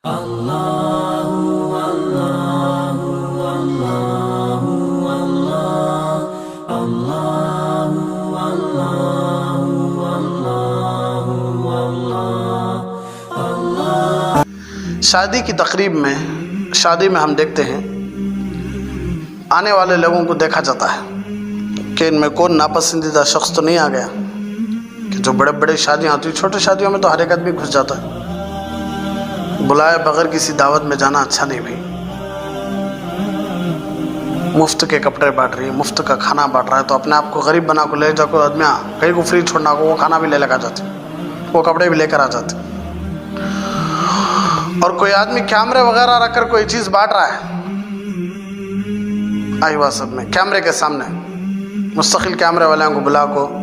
شادی کی تقریب میں ہم دیکھتے ہیں آنے والے لوگوں کو دیکھا جاتا ہے کہ ان میں کون ناپسندیدہ شخص تو نہیں آ گیا، کہ جو بڑے بڑے شادیاں ہوتی ہیں، چھوٹے شادیوں میں تو ہر ایک آدمی گھس جاتا ہے۔ بلائے بغیر کسی دعوت میں جانا اچھا نہیں بھائی۔ مفت کے کپڑے بانٹ رہی ہے، مفت کا کھانا بانٹ رہا ہے، تو اپنے آپ کو غریب بنا کو لے جا کو آدمی کہیں کو فری چھوڑنا کو وہ کھانا بھی لے لگا جاتے، وہ کپڑے بھی لے کر آ جاتے۔ اور کوئی آدمی کیمرے وغیرہ رکھ کر کوئی چیز بانٹ رہا ہے، آئی بات سب میں کیمرے کے سامنے مستقل کیمرے والوں کو بلا کو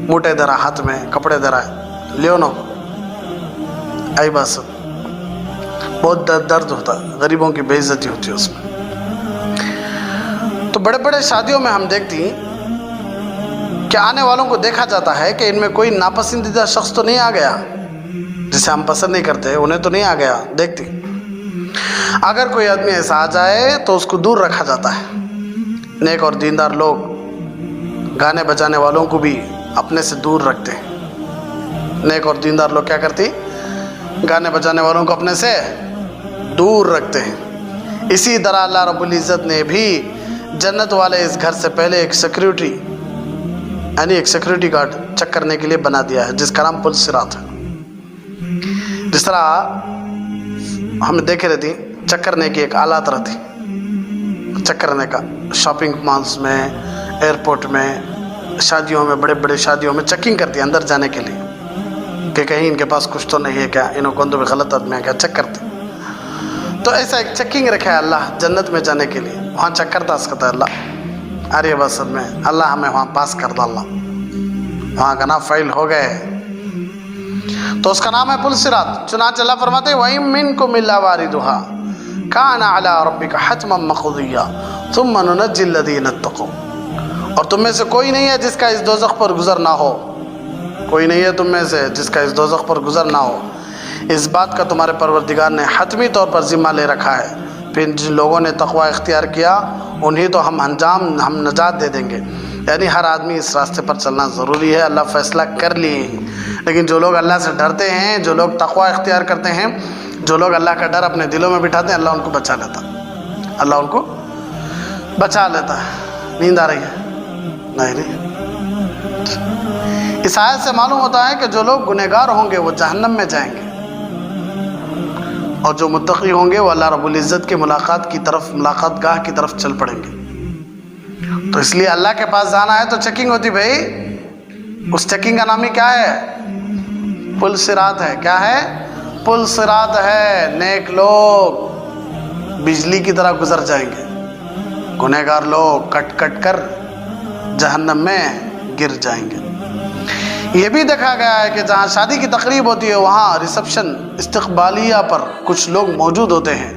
موٹے دے رہا، ہاتھ میں کپڑے دے رہا ہے، لیو نو، آئی بات سب بہت درد ہوتا ہے، غریبوں کی بے عزتی ہوتی ہے اس میں۔ تو بڑے بڑے شادیوں میں ہم دیکھتی ہیں کہ آنے والوں کو دیکھا جاتا ہے کہ ان میں کوئی ناپسندیدہ شخص تو نہیں آ گیا جسے ہم پسند نہیں کرتے، انہیں تو نہیں آ گیا۔ دیکھتی اگر کوئی آدمی ایسا آ جائے تو اس کو دور رکھا جاتا ہے۔ نیک اور دیندار لوگ گانے بجانے والوں کو بھی اپنے سے دور رکھتے ہیں۔ نیک اور دیندار لوگ کیا کرتی؟ گانے بجانے والوں کو اپنے سے دور رکھتے ہیں۔ اسی طرح اللہ رب العزت نے بھی جنت والے اس گھر سے پہلے ایک سیکیورٹی گارڈ چیک کرنے کے لیے بنا دیا ہے، جس کا نام پل صراط ہے۔ جس طرح ہم دیکھے رہتی چیک کرنے کی ایک آلات رہتی، چیک کرنے کا شاپنگ مالز میں، ایئرپورٹ میں، شادیوں میں، بڑے بڑے شادیوں میں چیکنگ کرتی ہے اندر جانے کے لیے کہ کہیں ان کے پاس کچھ تو نہیں ہے کیا، انہوں کو بھی غلط آدمی ہے کیا، چیک کرتے۔ تو ایسا ایک چیکنگ رکھا ہے اللہ جنت میں جانے کے لیے، وہاں چیک کرتا اس کا اللہ ارے بس میں اللہ ہمیں وہاں پاس کر ڈالنا، وہاں کا نام فائل ہو گئے، تو اس کا نام ہے پل صراط۔ چنانچہ اللہ فرماتے ہیں وَإِن مِّنكُمْ إِلَّا وَارِدُهَا كَانَ عَلَىٰ رَبِّكَ حَتْمًا مَّقْضِيًّا ثُمَّ نُنَجِّي الَّذِينَ اتَّقَوْا۔ اور تم میں سے کوئی نہیں ہے جس کا اس دوزخ پر گزر نہ ہو، کوئی نہیں ہے تم میں سے جس کا اس دوزخ پر گزر نہ ہو۔ اس بات کا تمہارے پروردگار نے حتمی طور پر ذمہ لے رکھا ہے، پھر جن لوگوں نے تقوی اختیار کیا انہیں تو ہم نجات دے دیں گے۔ یعنی ہر آدمی اس راستے پر چلنا ضروری ہے، اللہ فیصلہ کر لیے ہیں، لیکن جو لوگ اللہ سے ڈرتے ہیں، جو لوگ تقوی اختیار کرتے ہیں، جو لوگ اللہ کا ڈر اپنے دلوں میں بٹھاتے ہیں، اللہ ان کو بچا لیتا، اللہ ان کو بچا لیتا ہے۔ نیند آ رہی ہے؟ نہیں۔ اس آیت سے معلوم ہوتا ہے کہ جو لوگ گنہگار ہوں گے وہ جہنم میں جائیں گے، اور جو متقی ہوں گے وہ اللہ رب العزت کے ملاقات گاہ کی طرف چل پڑیں گے۔ تو اس لیے اللہ کے پاس جانا ہے تو چیکنگ ہوتی بھائی، اس چیکنگ کا نام ہی کیا ہے؟ پل صراط ہے۔ کیا ہے؟ پل صراط ہے۔ نیک لوگ بجلی کی طرح گزر جائیں گے، گنہگار لوگ کٹ کٹ کر جہنم میں گر جائیں گے۔ یہ بھی دیکھا گیا ہے کہ جہاں شادی کی تقریب ہوتی ہے وہاں ریسپشن استقبالیہ پر کچھ لوگ موجود ہوتے ہیں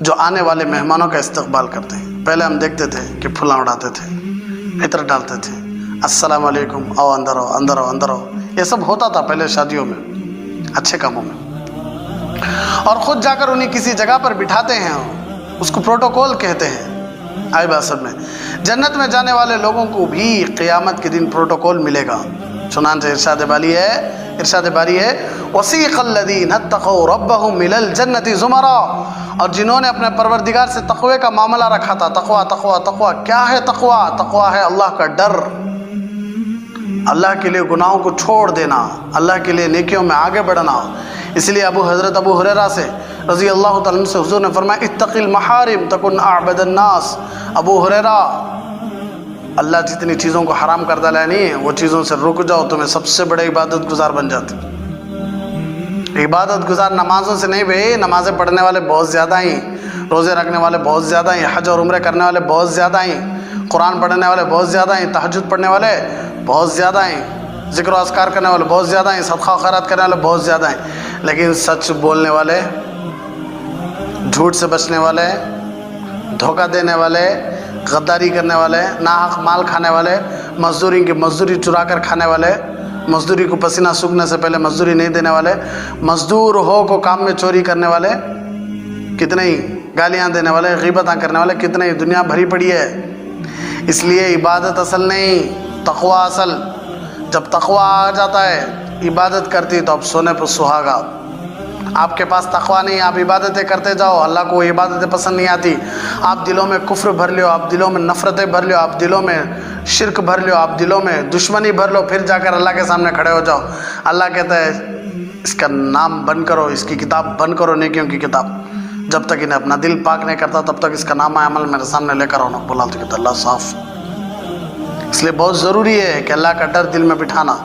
جو آنے والے مہمانوں کا استقبال کرتے ہیں۔ پہلے ہم دیکھتے تھے کہ پھلاں اڑاتے تھے، عطر ڈالتے تھے، السلام علیکم، آؤ اندر آؤ، اندر آؤ، اندر آؤ، یہ سب ہوتا تھا پہلے شادیوں میں، اچھے کاموں میں۔ اور خود جا کر انہیں کسی جگہ پر بٹھاتے ہیں، اس کو پروٹوکول کہتے ہیں۔ آئی بات سب میں جنت میں جانے والے لوگوں کو بھی قیامت کے دن پروٹوکول ملے گا۔ چنانچہ ارشاد باری ہے وَسِيقَ الَّذِينَ اتَّقَوْا رَبَّهُمْ إِلَى الْجَنَّةِ زُمَرًا۔ اور جنہوں نے اپنے پروردگار سے تقوی کا معاملہ رکھا تھا، تقوی کیا ہے؟ تقوی ہے اللہ کا ڈر، اللہ کے لیے گناہوں کو چھوڑ دینا، اللہ کے لیے نیکیوں میں آگے بڑھنا۔ اس لیے حضرت ابو ہریرہ سے رضی اللہ تعالیٰ عنہ سے حضور نے فرمایا اتق المحارم تکن اعبد الناس۔ ابو ہریرہ، اللہ جتنی چیزوں کو حرام کر ڈالا نہیں، وہ چیزوں سے رک جاؤ، تمہیں سب سے بڑے عبادت گزار بن جاتے۔ عبادت گزار نمازوں سے نہیں بھائی، نمازیں پڑھنے والے بہت زیادہ ہیں، روزے رکھنے والے بہت زیادہ ہیں، حج اور عمرے کرنے والے بہت زیادہ ہیں، قرآن پڑھنے والے بہت زیادہ ہیں، تہجد پڑھنے والے بہت زیادہ ہیں، ذکر و اذکار کرنے والے بہت زیادہ ہیں، صدقہ و خیرات کرنے والے بہت زیادہ ہیں، لیکن سچ بولنے والے، جھوٹ سے بچنے والے، دھوکہ دینے والے، غداری کرنے والے، ناحق مال کھانے والے، مزدوری چرا کر کھانے والے، مزدوری کو پسینہ سوکھنے سے پہلے مزدوری نہیں دینے والے، مزدور ہو کو کام میں چوری کرنے والے، کتنے ہی گالیاں دینے والے، غیبتاں کرنے والے کتنے ہی دنیا بھری پڑی ہے۔ اس لیے عبادت اصل نہیں، تقوی اصل۔ جب تقوی آ جاتا ہے عبادت کرتی تو اب سونے پر سہاگا۔ آپ کے پاس تقوی نہیں، آپ عبادتیں کرتے جاؤ، اللہ کو عبادتیں پسند نہیں آتی، آپ دلوں میں کفر بھر لو، آپ دلوں میں نفرتیں بھر لو، آپ دلوں میں شرک بھر لو، آپ دلوں میں دشمنی بھر لو، پھر جا کر اللہ کے سامنے کھڑے ہو جاؤ۔ اللہ کہتا ہے اس کا نام بند کرو، اس کی کتاب بند کرو، نیکیوں کی کتاب۔ جب تک انہیں اپنا دل پاک نہیں کرتا تب تک اس کا نام عمل میرے سامنے لے کر آنا۔ بولا تو کہتا اللہ صاف۔ اس لیے بہت ضروری ہے کہ اللہ کا ڈر دل میں بٹھانا۔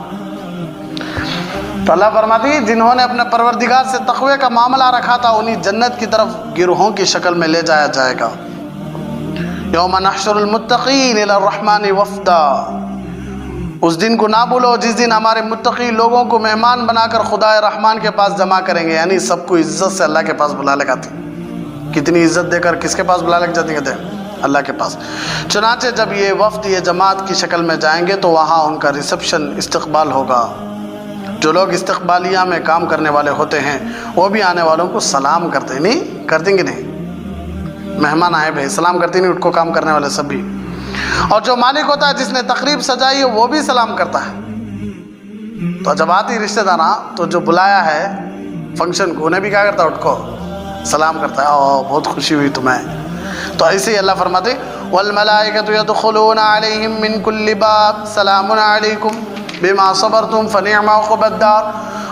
تو اللہ فرماتی ہے جنہوں نے اپنے پروردگار سے تقوی کا معاملہ رکھا تھا انہیں جنت کی طرف گروہوں کی شکل میں لے جایا جائے گا۔ یوم نحشر المتقین الی الرحمن وفدا، اس دن کو نہ بھولو جس دن ہمارے متقی لوگوں کو مہمان بنا کر خدا رحمان کے پاس جمع کریں گے، یعنی سب کو عزت سے اللہ کے پاس بلا لے جاتی۔ کتنی عزت دے کر کس کے پاس بلا لے جاتی کہتے ہیں؟ اللہ کے پاس۔ چنانچہ جب یہ وفد یہ جماعت کی شکل میں جائیں گے تو وہاں ان کا ریسپشن استقبال ہوگا۔ جو لوگ استقبالیہ میں کام کرنے والے ہوتے ہیں وہ بھی آنے والوں کو سلام کرتے نہیں کرتے کہ نہیں؟ مہمان آئے بھائی سلام کرتے نہیں، اٹھ کو کام کرنے والے سب بھی۔ اور جو مالک ہوتا ہے جس نے تقریب سجائی ہے وہ بھی سلام کرتا ہے۔ تو جب آتی رشتہ داراں تو جو بلایا ہے فنکشن کو انہیں بھی کیا کرتا ہے؟ اٹھ کو سلام کرتا ہے، بہت خوشی ہوئی تمہیں۔ تو ایسے ہی اللہ فرماتے والملائکۃ یدخلون علیہم من کل باب سلام علیکم بما صبرتم فنعم عقبی الدار،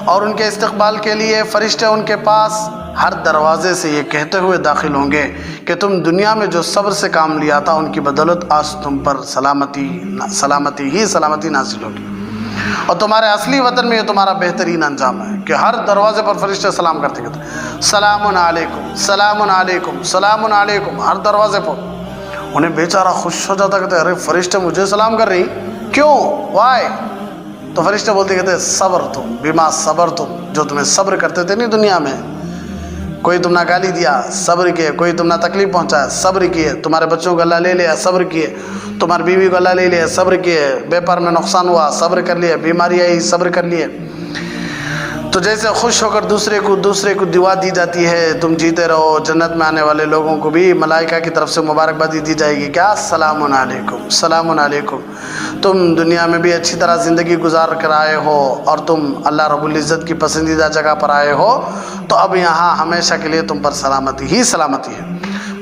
اور ان کے استقبال کے لیے فرشتے ان کے پاس ہر دروازے سے یہ کہتے ہوئے داخل ہوں گے کہ تم دنیا میں جو صبر سے کام لیا تھا ان کی بدولت آج تم پر سلامتی نازل ہوگی، اور تمہارے اصلی وطن میں یہ تمہارا بہترین انجام ہے کہ ہر دروازے پر فرشتے سلام کرتے ہیں، سلام علیکم سلام علیکم سلام علیکم، ہر دروازے پر۔ انہیں بیچارہ خوش ہو جاتا، کہتے ارے فرشتے مجھے سلام کر رہی، کیوں؟ وائی؟ تو فرشتے بولتے کہتے صبر تم بما صبر تم، جو تمہیں صبر کرتے تھے نہیں دنیا میں، کوئی تم نے گالی دیا صبر کیے، کوئی تم نے تکلیف پہنچایا صبر کیے، تمہارے بچوں کو اللہ لے لیا صبر کیے، تمہاری بیوی کو اللہ لے لیا صبر کیے، بیپار میں نقصان ہوا صبر کر لیے، بیماری آئی صبر کر لیے۔ تو جیسے خوش ہو کر دوسرے کو دعا دی جاتی ہے تم جیتے رہو، جنت میں آنے والے لوگوں کو بھی ملائکہ کی طرف سے مبارکبادی دی جائے گی، کیا؟ سلام علیکم سلام علیکم، تم دنیا میں بھی اچھی طرح زندگی گزار کر آئے ہو اور تم اللہ رب العزت کی پسندیدہ جگہ پر آئے ہو، تو اب یہاں ہمیشہ کے لیے تم پر سلامتی ہی سلامتی ہے۔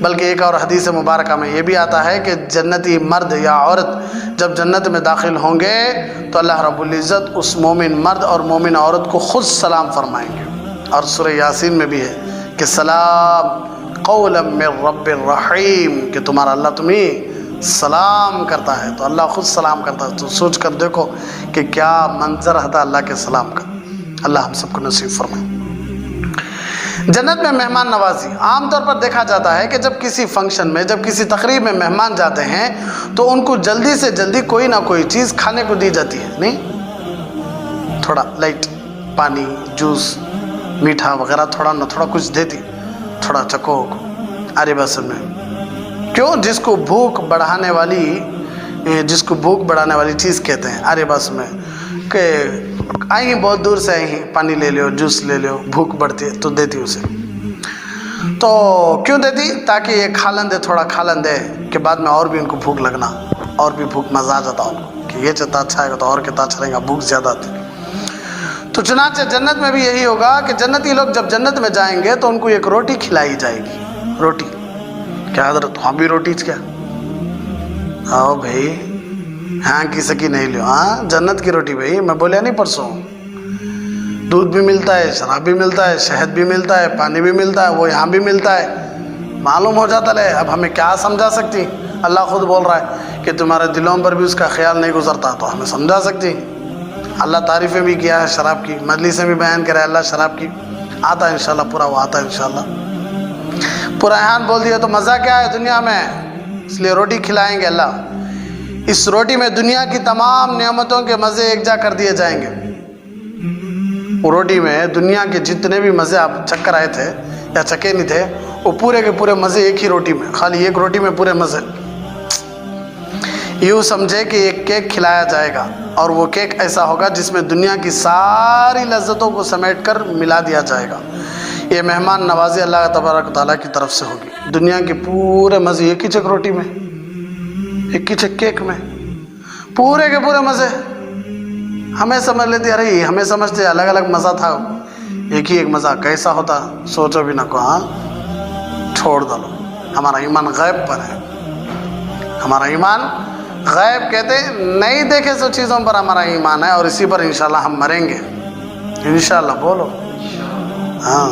بلکہ ایک اور حدیث مبارکہ میں یہ بھی آتا ہے کہ جنتی مرد یا عورت جب جنت میں داخل ہوں گے تو اللہ رب العزت اس مومن مرد اور مومن عورت کو خود سلام فرمائیں گے، اور سورہ یاسین میں بھی ہے کہ سلام قولا من رب الرحیم، کہ تمہارا اللہ تمہیں سلام کرتا ہے، تو اللہ خود سلام کرتا ہے۔ تو سوچ کر دیکھو کہ کیا منظر تھا اللہ کے سلام کا۔ اللہ ہم سب کو نصیب فرمائے۔ جنت میں مہمان نوازی عام طور پر دیکھا جاتا ہے کہ جب کسی فنکشن میں، جب کسی تقریب میں مہمان جاتے ہیں تو ان کو جلدی سے جلدی کوئی نہ کوئی چیز کھانے کو دی جاتی ہے، نہیں؟ تھوڑا لائٹ پانی جوس میٹھا وغیرہ تھوڑا نہ تھوڑا کچھ دیتی، تھوڑا چکوک ارے بس میں، کیوں؟ جس کو بھوک بڑھانے والی چیز کہتے ہیں ارے بس میں، کہ آئی بہت دور سے آئی ہیں، پانی لے لو جوس لے لو، بھوک بڑھتی ہے تو دیتی اسے۔ تو کیوں دیتی؟ تاکہ یہ کھالن دے، تھوڑا کھالن دے کہ بعد میں اور بھی ان کو بھوک لگنا، اور بھی بھوک مزہ آ جاتا ان کو کہ یہ چتا اچھا ہے تو اور کتنا اچھا رہے گا، بھوک زیادہ آتی۔ تو چنانچہ جنت میں بھی یہی ہوگا کہ جنتی لوگ جب جنت میں جائیں گے تو ان کو ایک روٹی کھلائی جائے گی۔ روٹی کیا حضرت ہم بھی روٹی کیا؟ آؤ بھائی، ہاں کی سکی نہیں لو، ہاں جنت کی روٹی بھائی، میں بولیا نہیں پرسوں، دودھ بھی ملتا ہے، شراب بھی ملتا ہے، شہد بھی ملتا ہے، پانی بھی ملتا ہے، وہ یہاں بھی ملتا ہے، معلوم ہو جاتا ہے۔ اب ہمیں کیا سمجھا سکتی؟ اللہ خود بول رہا ہے کہ تمہارے دلوں پر بھی اس کا خیال نہیں گزرتا، تو ہمیں سمجھا سکتی؟ اللہ تعریفیں بھی کیا ہے شراب کی، مجلسیں بھی بیان کرے اللہ شراب کی، آتا ہے انشاءاللہ پورا، وہ آتا ہے انشاءاللہ پورا احان بول دیا تو مزہ کیا ہے دنیا میں؟ اس لیے روٹی کھلائیں گے اللہ، اس روٹی میں دنیا کی تمام نعمتوں کے مزے ایک جا کر دیے جائیں گے۔ وہ روٹی میں دنیا کے جتنے بھی مزے آپ چکر آئے تھے یا چکے نہیں تھے، وہ پورے کے پورے مزے ایک ہی روٹی میں، خالی ایک روٹی میں پورے مزے۔ یوں سمجھے کہ ایک کیک کھلایا جائے گا، اور وہ کیک ایسا ہوگا جس میں دنیا کی ساری لذتوں کو سمیٹ کر ملا دیا جائے گا۔ یہ مہمان نوازی اللہ تبارک تعالیٰ کی طرف سے ہوگی. دنیا کے پورے مزے ایک ہی چک روٹی میں، ایک ہی چک کیک میں، پورے کے پورے مزے. ہمیں سمجھ لیتے ارے ہمیں سمجھتے الگ الگ مزہ تھا، ایک ہی ایک مزہ کیسا ہوتا سوچو بھی نہ کو. ہاں چھوڑ دو، ہمارا ایمان غیب پر ہے. ہمارا ایمان غیب کہتے نہیں دیکھے سو چیزوں پر ہمارا ایمان ہے، اور اسی پر انشاءاللہ ہم مریں گے انشاءاللہ. بولو ہاں.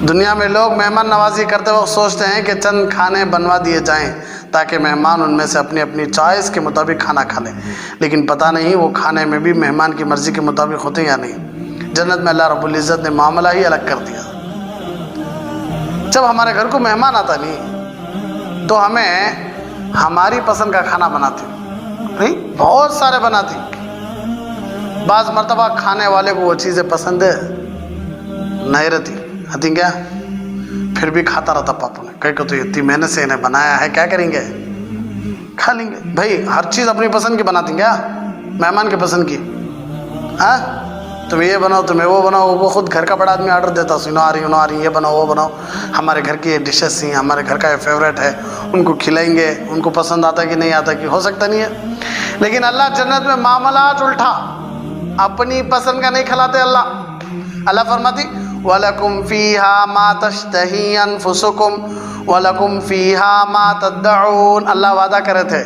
دنیا میں لوگ مہمان نوازی کرتے وقت سوچتے ہیں کہ چند کھانے بنوا دیے جائیں تاکہ مہمان ان میں سے اپنی اپنی چوائس کے مطابق کھانا کھا لیں، لیکن پتہ نہیں وہ کھانے میں بھی مہمان کی مرضی کے مطابق ہوتے یا نہیں. جنت میں اللہ رب العزت نے معاملہ ہی الگ کر دیا. جب ہمارے گھر کو مہمان آتا نہیں تو ہمیں ہماری پسند کا کھانا بناتے نہیں، بہت سارے بناتی. بعض مرتبہ کھانے والے کو وہ چیزیں پسند نہیں رہتی کیا، پھر بھی کھاتا رہتا پاپا نے. کہیں کہ تو اتنی محنت سے انہیں بنایا ہے، کیا کریں گے، کھا لیں گے. بھائی ہر چیز اپنی پسند کی بناتی کیا، مہمان کی پسند کی. ہاں تم یہ بناؤ، تمہیں وہ بناؤ. وہ خود گھر کا بڑا آدمی آرڈر دیتا، سنو آ رہی یہ بناؤ وہ بناؤ. ہمارے گھر کی یہ ڈشز تھیں، ہمارے گھر کا یہ فیوریٹ ہے، ان کو کھلائیں گے. ان کو پسند آتا کہ نہیں آتا کہ ہو سکتا نہیں ہے. لیکن اللہ جنت میں معاملات الٹا، اپنی پسند کا نہیں کھلاتے. اللہ فرماتی وَلَكُمْ فِيهَا مَا تَشْتَهِي أَنفُسُكُمْ وَلَكُمْ فِيهَا مَا تَدَّعُونَ. اللہ وعدہ کرے تھے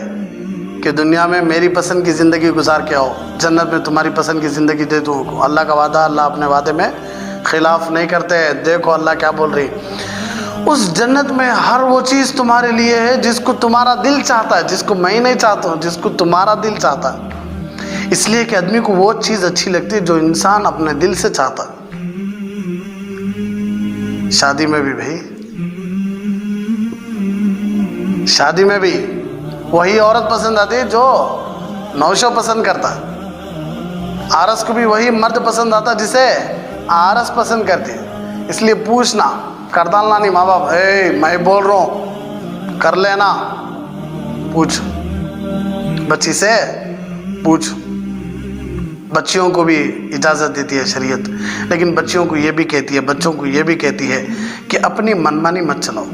کہ دنیا میں میری پسند کی زندگی گزار کے آؤ، جنت میں تمہاری پسند کی زندگی دے دوں. اللہ کا وعدہ، اللہ اپنے وعدے میں خلاف نہیں کرتے. دیکھو اللہ کیا بول رہی، اس جنت میں ہر وہ چیز تمہارے لیے ہے جس کو تمہارا دل چاہتا ہے، جس کو میں نہیں چاہتا ہوں، جس کو تمہارا دل چاہتا ہے. اس لیے کہ آدمی کو وہ چیز اچھی لگتی ہے جو انسان اپنے دل سے چاہتا ہے. شادی میں بھی بھائی، شادی میں بھی وہی عورت پسند آتی ہے جو نوشو پسند کرتا ہے. آرس کو بھی وہی مرد پسند آتا جسے آرس پسند کرتی ہے. اس لیے پوچھنا، کر ڈالنا نہیں. ماں باپ میں بول رہا ہوں کر لینا، پوچھ بچی سے پوچھ. بچیوں کو بھی اجازت دیتی ہے شریعت، لیکن بچیوں کو یہ بھی کہتی ہے، بچوں کو یہ بھی کہتی ہے کہ اپنی منمانی مت چلاؤ.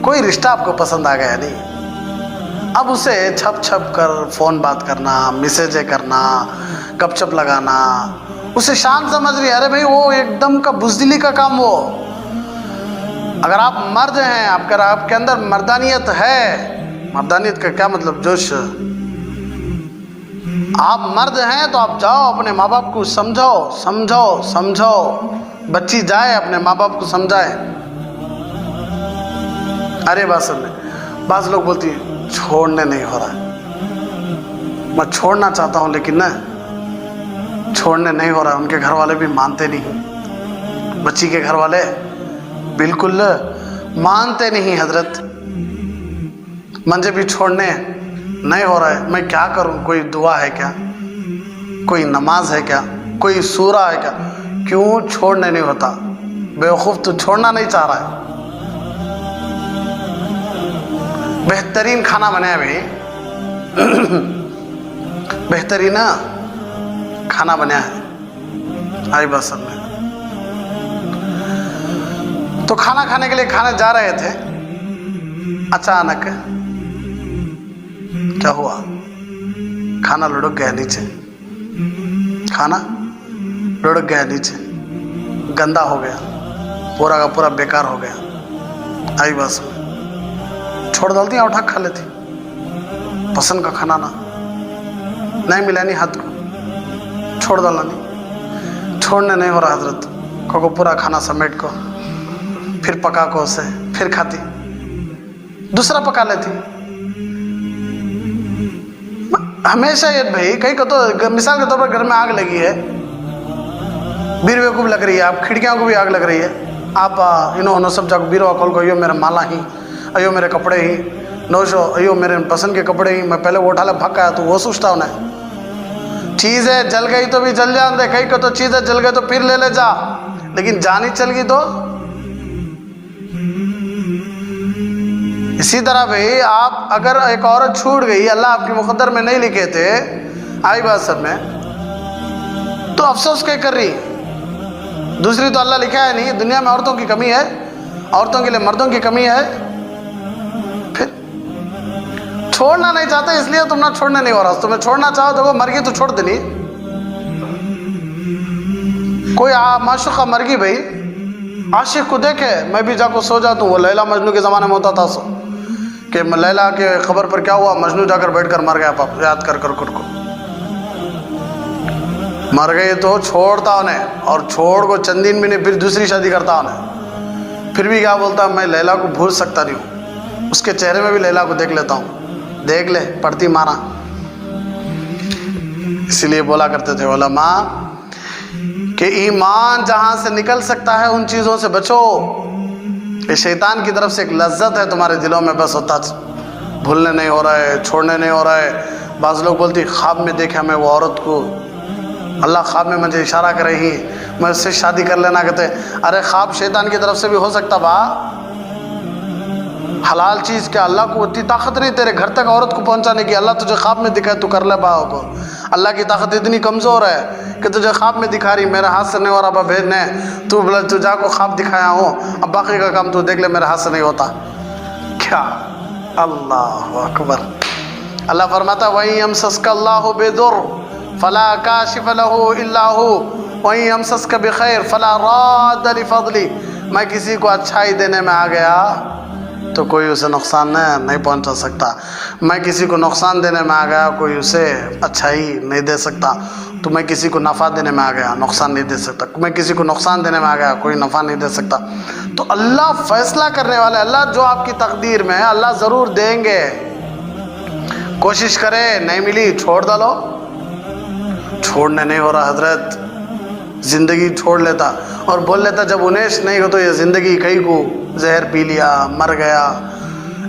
کوئی رشتہ آپ کو پسند آ گیا نہیں، اب اسے چھپ چھپ کر فون بات کرنا، میسیجیں کرنا، گپ چپ لگانا، اسے شان سمجھ رہی ہے. ارے بھائی وہ ایک دم کا بزدلی کا کام. وہ اگر آپ مرد ہیں، آپ کے اندر مردانیت ہے، مردانیت کا کیا مطلب، جوش، آپ مرد ہیں تو آپ جاؤ اپنے ماں باپ کو سمجھاؤ. بچی جائے اپنے ماں باپ کو سمجھائے. ارے بعض لوگ بولتی ہیں چھوڑنے نہیں ہو رہا ہے. میں چھوڑنا چاہتا ہوں لیکن نہ چھوڑنے نہیں ہو رہا ہے. ان کے گھر والے بھی مانتے نہیں، بچی کے گھر والے بالکل مانتے نہیں. حضرت مجھے بھی چھوڑنے نہیں ہو رہا ہے، میں کیا کروں؟ کوئی دعا ہے کیا، کوئی نماز ہے کیا، کوئی سورہ ہے کیا؟ کیوں چھوڑنے نہیں ہوتا؟ بیوقوف تو چھوڑنا نہیں چاہ رہا ہے. بہترین کھانا بنایا بھائی، بہترین کھانا بنایا ہے. آئی بات سب میں تو کھانا کھانے کے لیے کھانے جا رہے تھے، اچانک کیا ہوا، کھانا لڑک گیا نیچے. کھانا لڑک گیا نیچے، گندا ہو گیا، پورا کا پورا بیکار ہو گیا. آئی بس چھوڑ ڈالتی ہیں، اٹھا کھا لیتی. پسند کا کھانا نہیں ملا نہیں ہاتھ کو، چھوڑ ڈالنا نہیں. چھوڑنے نہیں ہو رہا حضرت کو پورا کھانا سمیٹ کو، پھر پکا کو اسے، پھر کھاتی، دوسرا پکا لیتی. ہمیشہ یہ بھائی کہیں کہ تو مثال کے طور پر گھر میں آگ لگی ہے، بیروے کو بھی لگ رہی ہے، آپ کھڑکیاں کو بھی آگ لگ رہی ہے. آپ انہوں سب جا بیروا کھول کو، ایو میرے مالا ہی، ایو میرے کپڑے ہی، نوشو ایو میرے پسند کے کپڑے ہی، میں پہلے وہ اٹھا لے بھگ آیا تو وہ سوچتا انہیں. چیزیں جل گئی تو بھی جل جان دے، کہیں کہ تو چیزیں جل گئی تو پھر لے لے جا، لیکن جانی چل گئی تو. اسی طرح بھائی آپ اگر ایک عورت چھوٹ گئی، اللہ آپ کے مقدر میں نہیں لکھے تھے، آئی بات سب میں، تو افسوس کیا کر رہی؟ دوسری تو اللہ لکھا ہے نہیں. دنیا میں عورتوں کی کمی ہے, عورتوں کے لیے مردوں کی کمی ہے. پھر چھوڑنا نہیں چاہتے اس لیے تم نہ چھوڑنے نہیں ہو رہا. تمہیں چھوڑنا چاہو تو وہ مر گئی تو چھوڑ دینی. کوئی معشوقہ مر گئی بھائی, عاشق کو دیکھے میں بھی جا کو سو جاتا ہوں. وہ لیلا مجنو کے زمانے میں ہوتا تھا سو کہ لیلا کے خبر پر کیا ہوا, مجنو جا کر بیٹھ کر مر گیا. پاپ یاد کر کر کو مر گئی تو چھوڑتا انہیں, اور چھوڑ کو چند دن بھی نہیں, پھر دوسری شادی کرتا انہیں. پھر بھی کیا بولتا میں لیلا کو بھول سکتا نہیں ہوں, اس کے چہرے میں بھی لیلا کو دیکھ لیتا ہوں. دیکھ لے پڑتی مانا. اسی لیے بولا کرتے تھے علماء کہ ایمان جہاں سے نکل سکتا ہے ان چیزوں سے بچو. یہ شیطان کی طرف سے ایک لذت ہے تمہارے دلوں میں, بس ہوتا بھولنے نہیں ہو رہا ہے, چھوڑنے نہیں ہو رہا ہے. بعض لوگ بولتی خواب میں دیکھا میں وہ عورت کو, اللہ خواب میں مجھے اشارہ کرے ہی میں اس سے شادی کر لینا. کہتے ارے خواب شیطان کی طرف سے بھی ہو سکتا با, حلال چیز کیا اللہ کو اتنی طاقت نہیں تیرے گھر تک عورت کو پہنچانے کی. اللہ تجھے خواب میں دکھائے تو کر لے باہو کو. اللہ کی طاقت اتنی کمزور ہے کہ تجھے خواب میں دکھا رہی, میرے ہاتھ سے نہیں ہو رہا با بھیجنے, تو بولا تو جا کو خواب دکھایا ہوں, اب باقی کا کام تو دیکھ لے میرے ہاتھ سے نہیں ہوتا کیا. اللہ اکبر. اللہ فرماتا وَإِن يَمْسَسْكَ اللَّهُ بِضُرٍّ فَلَا كَاشِفَ لَهُ إِلَّا هُوَ وَإِن يَمْسَسْكَ بِخَيْرٍ فَلَا رَادَّ لِفَضْلِهِ. میں کسی کو اچھائی دینے میں آ گیا تو کوئی اسے نقصان نہیں پہنچا سکتا. میں کسی کو نقصان دینے میں آ گیا کوئی اسے اچھائی نہیں دے سکتا. تو میں کسی کو نفع دینے میں آ گیا نقصان نہیں دے سکتا. میں کسی کو نقصان دینے میں آ گیا کوئی نفع نہیں دے سکتا. تو اللہ فیصلہ کرنے والے, اللہ جو آپ کی تقدیر میں ہے اللہ ضرور دیں گے. کوشش کرے, نہیں ملی چھوڑ ڈالو. چھوڑنے نہیں ہو رہا حضرت, زندگی چھوڑ لیتا اور بول لیتا جب انیش نہیں ہو تو یہ زندگی کئی کو زہر پی لیا, مر گیا,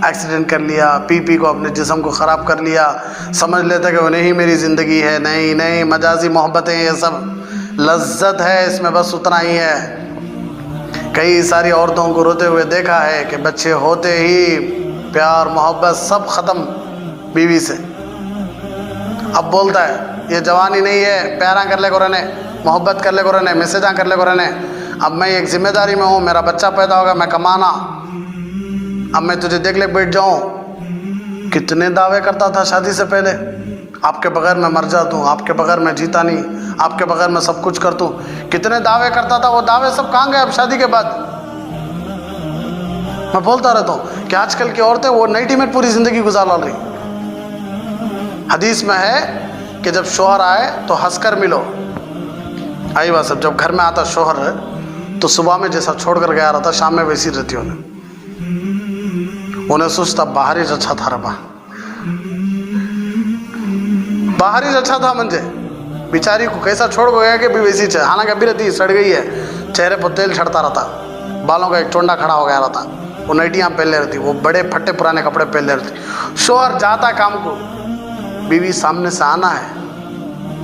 ایکسیڈنٹ کر لیا, پی کو اپنے جسم کو خراب کر لیا, سمجھ لیتا کہ وہ نہیں میری زندگی ہے. نہیں نہیں, مجازی محبتیں یہ سب لذت ہے اس میں, بس اتنا ہی ہے. کئی ساری عورتوں کو روتے ہوئے دیکھا ہے کہ بچے ہوتے ہی پیار محبت سب ختم بیوی سے. اب بولتا ہے یہ جوانی نہیں ہے, پیاراں کر لے کو رہنے, محبت کر لے کو رہنے, میسیجاں کر لے کو رہنے. اب میں ایک ذمہ داری میں ہوں, میرا بچہ پیدا ہوگا, میں کمانا, اب میں تجھے دیکھ لے بیٹھ جاؤں. کتنے دعوے کرتا تھا شادی سے پہلے, آپ کے بغیر میں مر جاتا ہوں, آپ کے بغیر میں جیتا نہیں, آپ کے بغیر میں سب کچھ کرتا ہوں. کتنے دعوے کرتا تھا, وہ دعوے سب کہاں گئے اب شادی کے بعد. میں بولتا رہتا ہوں کہ آج کل کی عورتیں وہ نائٹی میں پوری زندگی گزار ڈال رہی. حدیث میں ہے کہ جب شوہر آئے تو ہنس کر ملو. آئی بات سب, جب گھر میں آتا شوہر تو صبح میں جیسا چھوڑ کر گیا رہتا شام میں ویسی رہتی. انہیں سوچتا باہر ہی اچھا تھا ربا, باہر ہی اچھا تھا منجے. بیچاری کو کیسا چھوڑ گیا کہ بھی ویسی چاہے, حالانکہ ابھی رہتی سڑ گئی ہے, چہرے پر تیل چھڑتا رہتا, بالوں کا ایک چونڈا کھڑا ہو گیا رہتا, وہ نائٹیاں پہن لے رہتی, وہ بڑے پھٹے پرانے کپڑے پہن لے رہتی. شوہر جاتا کام کو, بیوی سامنے سے آنا ہے.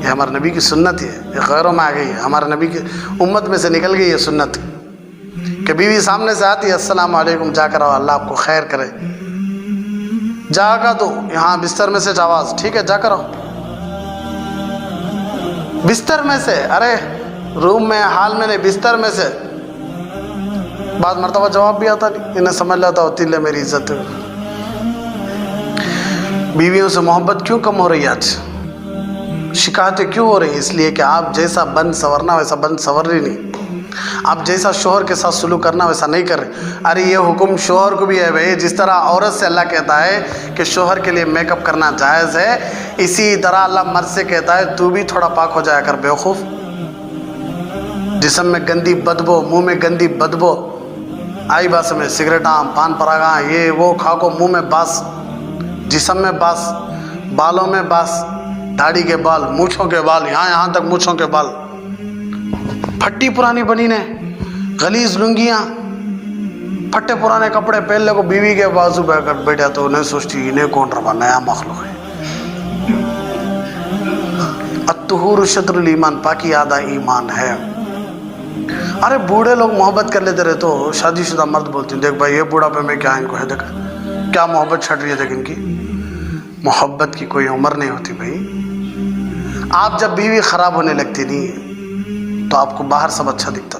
یہ ہمارے نبی کی سنت ہے, یہ غیروں میں آ گئی ہے, ہمارے نبی کی امت میں سے نکل گئی یہ سنت کہ بیوی سامنے سے آتی ہے السلام علیکم, جا کر آؤ اللہ آپ کو خیر کرے. جا کا تو یہاں بستر میں سے آواز, ٹھیک ہے جا کر آؤ. بستر میں سے, ارے روم میں ہال میں نہیں, بستر میں سے. بعض مرتبہ جواب بھی آتا نہیں, انہیں سمجھ لیتا ہوتی لے میری عزت. بیویوں سے محبت کیوں کم ہو رہی ہے آج, شکایتیں کیوں ہو رہی ہیں؟ اس لیے کہ آپ جیسا بن سورنا ویسا بن سور رہی نہیں, آپ جیسا شوہر کے ساتھ سلوک کرنا ویسا نہیں کر رہے. ارے یہ حکم شوہر کو بھی ہے بھائی, جس طرح عورت سے اللہ کہتا ہے کہ شوہر کے لیے میک اپ کرنا جائز ہے, اسی طرح اللہ مرد سے کہتا ہے تو بھی تھوڑا پاک ہو جایا کر بیوقوف. جسم میں گندی بدبو, منہ میں گندی بدبو, آئی باس میں سگریٹاں پان پراگاں یہ وہ کھا کو منہ میں باس, جسم میں باس, بالوں میں باس, داڑھی کے بال, مونچھوں کے بال, یہاں تک مونچھوں کے بال, پھٹی پرانی بنی نے, غلیظ لنگیاں, پھٹے پرانے کپڑے پہن لے کو بیوی کے بازو بیٹھ کر بیٹھا تو انہیں سوچتی انہیں کون رہا نیا مخلوق ہے. الطہور شطر الایمان, پاکی آدھا ایمان ہے. ارے بوڑھے لوگ محبت کر لیتے رہے تو شادی شدہ مرد بولتے ہیں دیکھ بھائی یہ بوڑھا پہ میں کیا ان کو ہے, دیکھ کیا محبت چھٹ رہی ہے, دیکھ ان کی محبت کی کوئی عمر نہیں ہوتی بھائی. آپ جب بیوی خراب ہونے لگتی نہیں تو آپ کو باہر سب اچھا دکھتا,